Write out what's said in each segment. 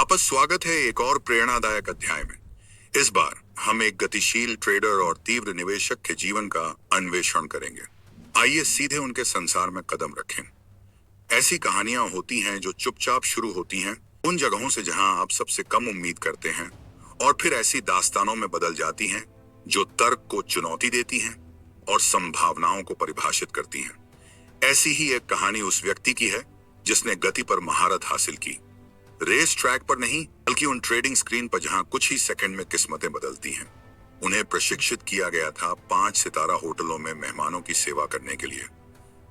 वापस स्वागत है एक और प्रेरणादायक अध्याय में। इस बार हम एक गतिशील ट्रेडर और तीव्र निवेशक के जीवन का अन्वेषण करेंगे। आइए सीधे उनके संसार में कदम रखें। ऐसी कहानियां होती हैं जो चुपचाप शुरू होती हैं उन जगहों से जहां आप सबसे कम उम्मीद करते हैं, और फिर ऐसी दास्तानों में बदल जाती हैं जो तर्क को चुनौती देती हैं और संभावनाओं को परिभाषित करती हैं। ऐसी ही एक कहानी उस व्यक्ति की है जिसने गति पर महारत हासिल की, रेस ट्रैक पर नहीं बल्कि उन ट्रेडिंग स्क्रीन पर जहां कुछ ही सेकंड में किस्मतें बदलती हैं। उन्हें प्रशिक्षित किया गया था 5 सितारा होटलों में मेहमानों की सेवा करने के लिए,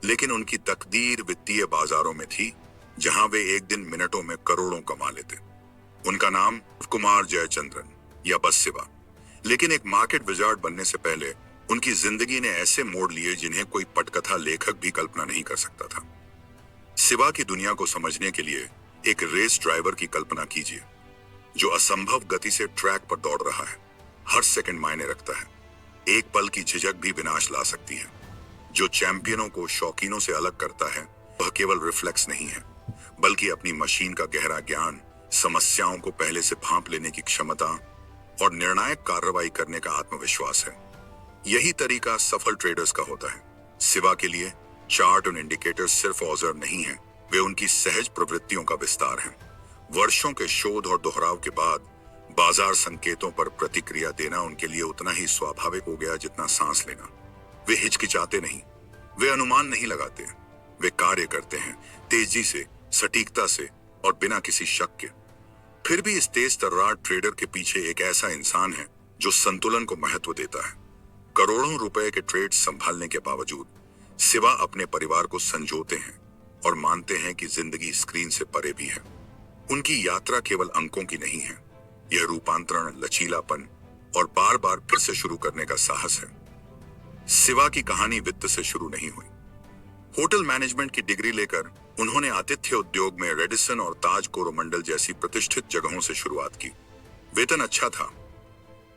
लेकिन उनकी तकदीर वित्तीय बाजारों में थी जहां वे एक दिन मिनटों में करोड़ों कमा लेते। उनका नाम कुमार जयचंद्रन या बस शिवा। लेकिन एक मार्केट विजार्ड बनने से पहले उनकी जिंदगी ने ऐसे मोड़ लिए जिन्हें कोई पटकथा लेखक भी कल्पना नहीं कर सकता था। शिवा की दुनिया को समझने के लिए एक रेस ड्राइवर की कल्पना कीजिए जो असंभव गति से ट्रैक पर दौड़ रहा है। हर सेकंड मायने रखता है। एक पल की झिझक भी विनाश ला सकती है। जो चैंपियनों को शौकीनों से अलग करता है वह केवल रिफ्लेक्स नहीं है, बल्कि अपनी मशीन का गहरा ज्ञान, समस्याओं को पहले से भांप लेने की क्षमता और निर्णायक कार्रवाई करने का आत्मविश्वास है। यही तरीका सफल ट्रेडर्स का होता है। शिवा के लिए चार्ट और इंडिकेटर्स सिर्फ औजार नहीं है, वे उनकी सहज प्रवृत्तियों का विस्तार हैं। वर्षों के शोध और दोहराव के बाद बाजार संकेतों पर प्रतिक्रिया देना उनके लिए उतना ही स्वाभाविक हो गया जितना सांस लेना। वे हिचकिचाते नहीं, वे अनुमान नहीं लगाते, वे कार्य करते हैं तेजी से, सटीकता से और बिना किसी शक के। फिर भी इस तेज तर्रार ट्रेडर के पीछे एक ऐसा इंसान है जो संतुलन को महत्व देता है। करोड़ों रुपए के ट्रेड संभालने के बावजूद शिवा अपने परिवार को संजोते हैं और मानते हैं कि जिंदगी स्क्रीन से परे भी है। उनकी यात्रा केवल अंकों की नहीं है, यह रूपांतरण, लचीलापन और बार बार फिर से शुरू करने का साहस है। शिवा की कहानी वित्त से शुरू नहीं हुई। होटल मैनेजमेंट की डिग्री लेकर उन्होंने आतिथ्य उद्योग में रेडिसन और ताज कोरोमंडल जैसी प्रतिष्ठित जगहों से शुरुआत की। वेतन अच्छा था,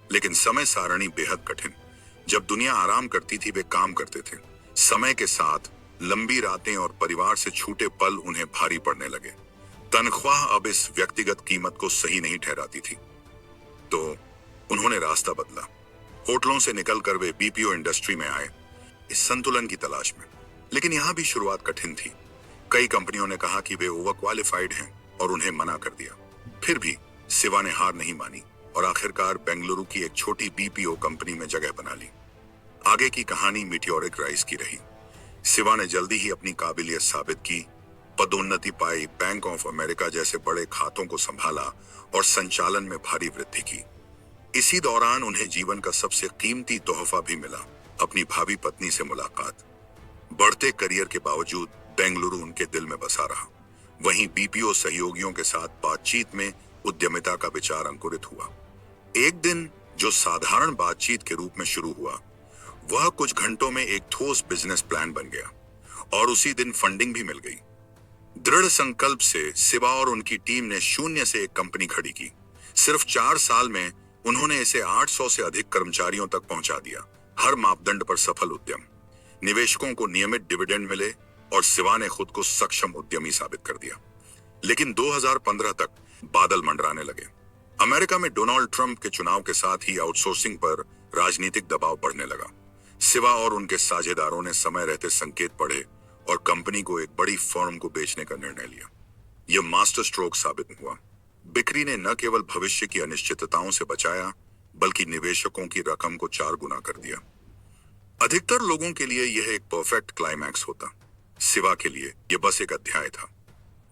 लेकिन समय सारणी बेहद कठिन। जब दुनिया आराम करती थी वे काम करते थे। समय के साथ लंबी रातें और परिवार से छूटे पल उन्हें भारी पड़ने लगे। तनख्वाह अब इस व्यक्तिगत कीमत को सही नहीं ठहराती थी, तो उन्होंने रास्ता बदला। होटलों से निकलकर वे बीपीओ इंडस्ट्री में आए, इस संतुलन की तलाश में। लेकिन यहां भी शुरुआत कठिन थी। कई कंपनियों ने कहा कि वे ओवर क्वालिफाइड हैं और उन्हें मना कर दिया। फिर भी शिवा ने हार नहीं मानी और आखिरकार बेंगलुरु की एक छोटी बीपीओ कंपनी में जगह बना ली। आगे की कहानी मीटियोरिक राइज की रही। शिवा ने जल्दी ही अपनी काबिलियत साबित की, पदोन्नति पाई, बैंक ऑफ अमेरिका जैसे बड़े खातों को संभाला और संचालन में भारी वृद्धि की। इसी दौरान उन्हें जीवन का सबसे कीमती तोहफा भी मिला, अपनी भावी पत्नी से मुलाकात। बढ़ते करियर के बावजूद बेंगलुरु उनके दिल में बसा रहा। वहीं बीपीओ सहयोगियों के साथ बातचीत में उद्यमिता का विचार अंकुरित हुआ। एक दिन जो साधारण बातचीत के रूप में शुरू हुआ वह कुछ घंटों में एक ठोस बिजनेस प्लान बन गया, और उसी दिन फंडिंग भी मिल गई। दृढ़ संकल्प से शिवा और उनकी टीम ने शून्य से एक कंपनी खड़ी की। सिर्फ 4 साल में उन्होंने इसे 800 से अधिक कर्मचारियों तक पहुंचा दिया। हर मापदंड पर सफल उद्यम। निवेशकों को नियमित डिविडेंड मिले और शिवा ने खुद को सक्षम उद्यमी साबित कर दिया। लेकिन 2015 तक बादल मंडराने लगे। अमेरिका में डोनाल्ड ट्रंप के चुनाव के साथ ही आउटसोर्सिंग पर राजनीतिक दबाव बढ़ने लगा। शिवा और उनके साझेदारों ने समय रहते संकेत पढ़े और कंपनी को एक बड़ी फर्म को बेचने का निर्णय लिया। यह मास्टर स्ट्रोक साबित हुआ। बिक्री ने न केवल भविष्य की अनिश्चितताओं से बचाया, बल्कि निवेशकों की रकम को 4 गुना कर दिया। अधिकतर लोगों के लिए यह एक परफेक्ट क्लाइमैक्स होता। शिवा के लिए यह बस एक अध्याय था।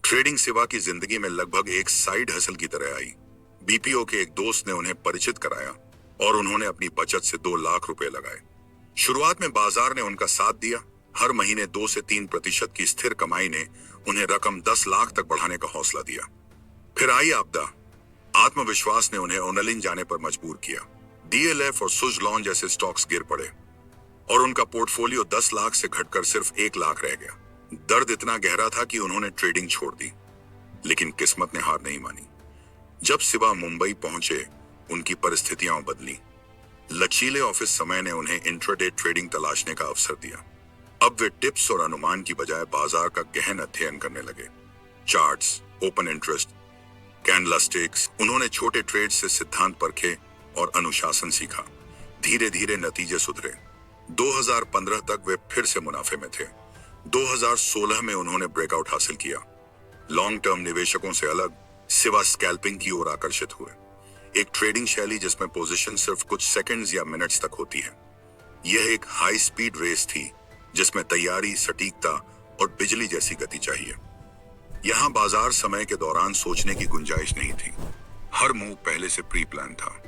ट्रेडिंग शिवा की जिंदगी में लगभग एक साइड हसल की तरह आई। बीपीओ के एक दोस्त ने उन्हें परिचित कराया और उन्होंने अपनी बचत से 2 लाख रुपए लगाए। शुरुआत में बाजार ने उनका साथ दिया। हर महीने 2 से 3% की स्थिर कमाई ने उन्हें रकम 10 लाख तक बढ़ाने का हौसला दिया। फिर आई आपदा। आत्मविश्वास ने उन्हें ओनलिन जाने पर मजबूर किया। डीएलएफ और सुजलॉन जैसे स्टॉक्स गिर पड़े और उनका पोर्टफोलियो 10 लाख से घटकर सिर्फ 1 लाख रह गया। दर्द इतना गहरा था कि उन्होंने ट्रेडिंग छोड़ दी, लेकिन किस्मत ने हार नहीं मानी। जब शिवा मुंबई पहुंचे उनकी परिस्थितियां बदली। लचीले ऑफिस समय ने उन्हें इंट्राडे ट्रेडिंग तलाशने का अवसर दिया। अब वे टिप्स और अनुमान की बजाय बाजार का गहन अध्ययन करने लगे। चार्ट्स, ओपन इंटरेस्ट, कैंडलस्टिक्स, उन्होंने छोटे ट्रेड से सिद्धांत परखे और अनुशासन सीखा। धीरे धीरे नतीजे सुधरे। 2015 तक वे फिर से मुनाफे में थे। 2016 में उन्होंने ब्रेकआउट हासिल किया। लॉन्ग टर्म निवेशकों से अलग सिवा स्कैल्पिंग की ओर आकर्षित हुए, एक ट्रेडिंग शैली जिसमें पोजीशन सिर्फ कुछ सेकंड्स या मिनट्स तक होती है। यह एक हाई स्पीड रेस थी जिसमें तैयारी, सटीकता और बिजली जैसी गति चाहिए। यहां बाजार समय के दौरान सोचने की गुंजाइश नहीं थी। हर मूव पहले से प्री प्लान था।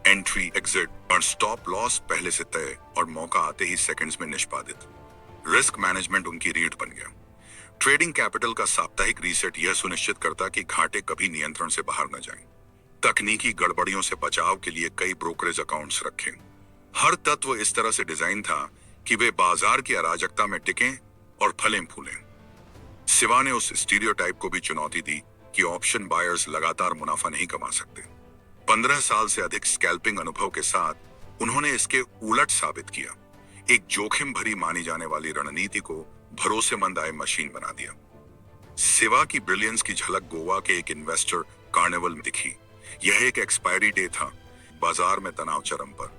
एंट्री, एग्जिट और स्टॉप लॉस पहले से तय और मौका आते ही सेकंड्स में निष्पादित। रिस्क मैनेजमेंट उनकी रीढ़ बन गया। ट्रेडिंग कैपिटल का साप्ताहिक रीसेट यह सुनिश्चित करता कि घाटे कभी नियंत्रण से बाहर न जाएं। तकनीकी गड़बड़ियों से बचाव के लिए कई ब्रोकरेज अकाउंट्स रखे। हर तत्व इस तरह से डिजाइन था कि वे बाजार की अराजकता में टिकें और फलें फूलें। सिवा ने उस स्टीरियोटाइप को भी चुनौती दी कि ऑप्शन बायर्स लगातार मुनाफा नहीं कमा सकते। 15 साल से अधिक स्कैल्पिंग अनुभव के साथ उन्होंने इसके उलट साबित किया। एक जोखिम भरी मानी जाने वाली रणनीति को भरोसेमंद आय मशीन बना दिया। सिवा की ब्रिलियंस की झलक गोवा के एक इन्वेस्टर कार्निवल में दिखी। यह एक एक्सपायरी डे था। बाजार में तनाव चरम पर।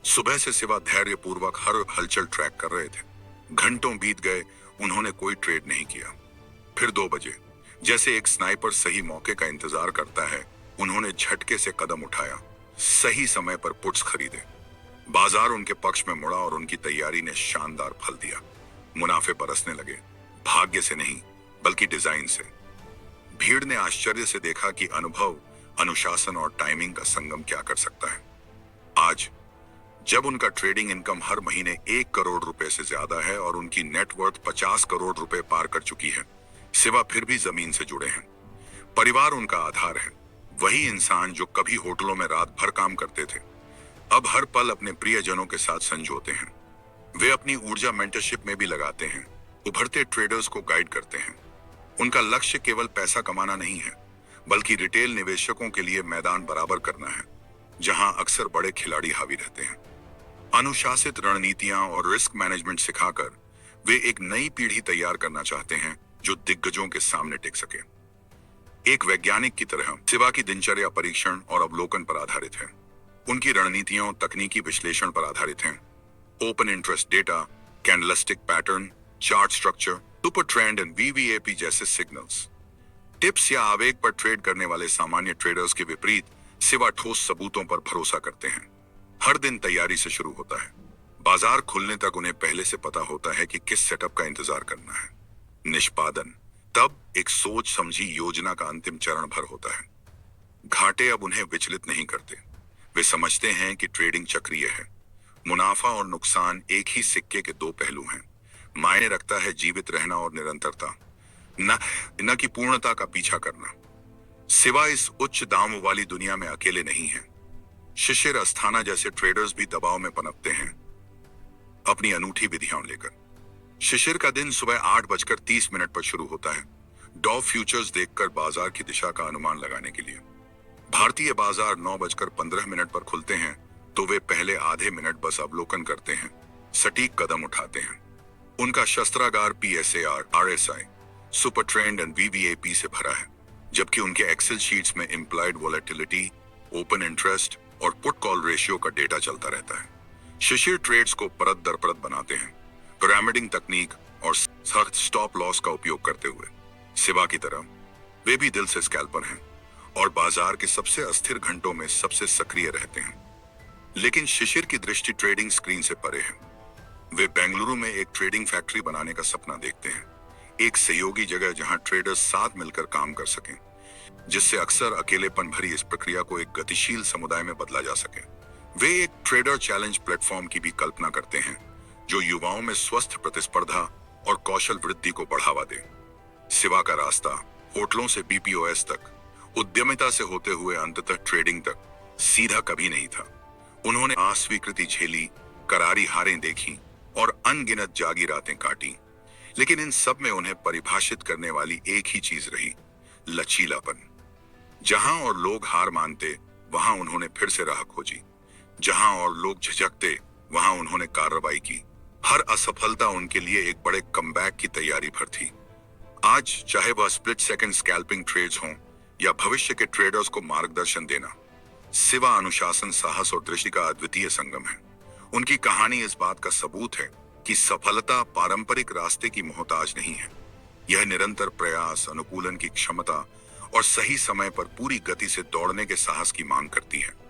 सुबह से सिवा धैर्य पूर्वक हर हलचल ट्रैक कर रहे थे। घंटों बीत गए, उन्होंने कोई ट्रेड नहीं किया। फिर 2 बजे, जैसे एक स्नाइपर सही मौके का इंतजार करता है, उन्होंने झटके से कदम उठाया। सही समय पर पुट्स खरीदे। बाजार उनके पक्ष में मुड़ा और उनकी तैयारी ने शानदार फल दिया। मुनाफे बरसने लगे, भाग्य से नहीं बल्कि डिजाइन से। भीड़ ने आश्चर्य से देखा कि अनुभव, अनुशासन और टाइमिंग का संगम क्या कर सकता है। आज जब उनका ट्रेडिंग इनकम हर महीने 1 करोड़ रुपए से ज्यादा है और उनकी नेटवर्थ 50 करोड़ रुपए पार कर चुकी है, सिवा फिर भी जमीन से जुड़े हैं। परिवार उनका आधार है। वही इंसान जो कभी होटलों में रात भर काम करते थे, अब हर पल अपने प्रियजनों के साथ संजोते हैं। वे अपनी ऊर्जा मेंटरशिप में भी लगाते हैं, उभरते ट्रेडर्स को गाइड करते हैं। उनका लक्ष्य केवल पैसा कमाना नहीं है, बल्कि रिटेल निवेशकों के लिए मैदान बराबर करना है, जहां अक्सर बड़े खिलाड़ी हावी रहते हैं। अनुशासित रणनीतियां और रिस्क मैनेजमेंट सिखाकर वे एक नई पीढ़ी तैयार करना चाहते हैं जो दिग्गजों के सामने टिक सके। एक वैज्ञानिक की तरह सिवा की दिनचर्या परीक्षण और अवलोकन पर आधारित है। उनकी रणनीतियों तकनीकी विश्लेषण पर आधारित हैं। Open interest data, candlestick pattern, chart structure, super trend and वीवीएपी जैसे सिग्नल्स। टिप्स या आवेग पर ट्रेड करने वाले सामान्य ट्रेडर्स के विपरीत सिवा ठोस सबूतों पर भरोसा करते हैं। हर दिन तैयारी से शुरू होता है। बाजार खुलने तक उन्हें पहले से पता होता है कि किस सेटअप का इंतजार करना है। निष्पादन तब एक सोच समझी योजना का अंतिम चरण भर होता है। घाटे अब उन्हें विचलित नहीं करते। वे समझते हैं कि ट्रेडिंग चक्रीय है। मुनाफा और नुकसान एक ही सिक्के के 2 पहलू हैं। मायने रखता है जीवित रहना और निरंतरता, न कि पूर्णता का पीछा करना। सिवा इस उच्च दाम वाली दुनिया में अकेले नहीं है। शिशिर अस्थाना जैसे ट्रेडर्स भी दबाव में पनपते हैं, अपनी अनूठी विधियां लेकर। शिशिर का दिन सुबह 8:30 पर शुरू होता है, डॉव फ्यूचर्स देखकर बाजार की दिशा का अनुमान लगाने के लिए। भारतीय बाजार 9:15 पर खुलते हैं, तो वे पहले आधे मिनट बस अवलोकन करते हैं, सटीक कदम उठाते हैं। उनका शस्त्रागार PSAR, RSI, super trend and VVAP से भरा है, जबकि उनके एक्सेल शीट्स में इम्प्लाइड वॉलेटिलिटी, ओपन इंटरेस्ट और पुट कॉल रेशियो का डेटा चलता रहता है। शिशिर ट्रेड्स को परत दर परत बनाते हैं, पिरामिडिंग तकनीक और सख्त स्टॉप लॉस का उपयोग करते हुए। सिवा की तरह वे भी दिल से स्कैल्पर हैं और बाजार के सबसे अस्थिर घंटों में सबसे सक्रिय रहते हैं। लेकिन शिशिर की दृष्टि ट्रेडिंग स्क्रीन से परे है। वे बेंगलुरु में एक ट्रेडिंग फैक्ट्री बनाने का सपना देखते हैं, एक सहयोगी जगह जहां ट्रेडर्स साथ मिलकर काम कर सकें, जिससे अक्सर अकेलेपन भरी इस प्रक्रिया को एक गतिशील समुदाय में बदला जा सके। वे एक ट्रेडर चैलेंज प्लेटफॉर्म की भी कल्पना करते हैं, जो युवाओं में स्वस्थ प्रतिस्पर्धा और कौशल वृद्धि को बढ़ावा दे। सिवा का रास्ता होटलों से BPOS तक, उद्यमिता से होते हुए अंततः ट्रेडिंग तक सीधा कभी नहीं था। उन्होंने अस्वीकृति झेली, करारी हारें देखी और अनगिनत जागी रातें काटी, लेकिन इन सब में उन्हें परिभाषित करने वाली एक ही चीज रही, लचीलापन। जहां और लोग हार मानते, वहां उन्होंने फिर से राह खोजी। जहां और लोग झिझकते, वहां उन्होंने कार्रवाई की। हर असफलता उनके लिए एक बड़े कमबैक की तैयारी भर थी। आज चाहे वह स्प्लिट सेकंड स्कैल्पिंग ट्रेड्स हों या भविष्य के ट्रेडर्स को मार्गदर्शन देना। सिवा अनुशासन, साहस और दृष्टि का अद्वितीय संगम है। उनकी कहानी इस बात का सबूत है कि सफलता पारंपरिक रास्ते की मोहताज नहीं है। यह निरंतर प्रयास, अनुकूलन की क्षमता और सही समय पर पूरी गति से दौड़ने के साहस की मांग करती है।